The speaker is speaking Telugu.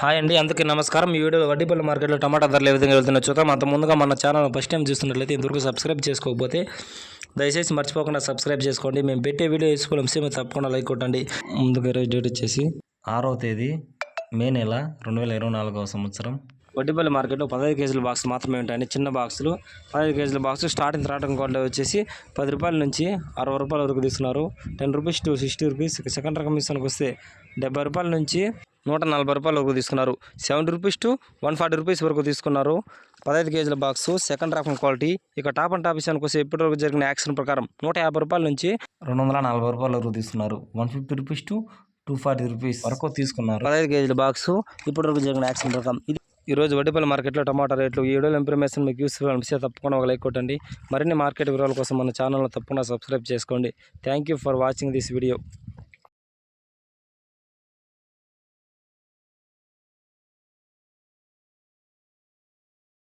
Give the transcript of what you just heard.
హాయ్ అండి, అందరికీ నమస్కారం. ఈ వీడియోలో వడ్డీపల్లి మార్కెట్లో టమాటా ధరలు ఏ విధంగా వెళ్తున్నా చూద్దాం. అంత ముందుగా మన ఛానల్ ఫస్ట్ టైం చూస్తున్నట్లయితే ఇంతవరకు సబ్స్క్రైబ్ చేసుకోకపోతే దయచేసి మర్చిపోకుండా సబ్స్క్రైబ్ చేసుకోండి. మేము పెట్టే వీడియో వేసుకోవాల్సి మీరు తప్పకుండా లైక్ కొట్టండి. ముందుగా ఈరోజు డేట్ వచ్చేసి 6వ తేదీ మే నెల 2024వ సంవత్సరం. వడ్డీపల్లి మార్కెట్లో 15 కేజీల బాక్స్ మాత్రమే ఉంటాయండి. చిన్న బాక్సులు 15 కేజీల బాక్స్ స్టార్టింగ్ రావడం కూడా వచ్చేసి 10 రూపాయల నుంచి 60 రూపాయల వరకు తీసుకున్నారు. 10 రూపీస్ టు 60 రూపీస్. సెకండ్ రకం మిషన్కి వస్తే 70 రూపాయల నుంచి 140 రూపాయల వరకు తీసుకున్నారు. 70 రూపీస్ టు 140 రూపీస్ వరకు తీసుకున్నారు. 15 కేజీల బాక్స్ సెకండ్ రకం క్వాలిటీ. ఇక టాప్ అండ్ టాప్ విషయానికి వస్తే ఇప్పటివరకు జరిగిన యాక్షన్ ప్రకారం 150 రూపాయల నుంచి 240 రూపాయల వరకు తీసుకున్నారు. 150 రూపీస్ టు 240 రూపీస్ వరకు తీసుకున్నారు. 15 కేజీల బాక్స్ ఇప్పటివరకు జరిగిన యాక్షన్ ప్రకారం. ఈరోజు వడ్డీపల్లి మార్కెట్లో టమాటా రేట్లు ఈ వీడియోలో ఇన్ఫర్మేషన్ మీకు యూస్ఫుల్ అనిపిస్తే తప్పకుండా ఒక లైక్ కొట్టండి. మరిన్ని మార్కెట్ వివరాల కోసం మన ఛానల్ను తప్పకుండా సబ్స్క్రైబ్ చేసుకోండి. Thank you for watching this video.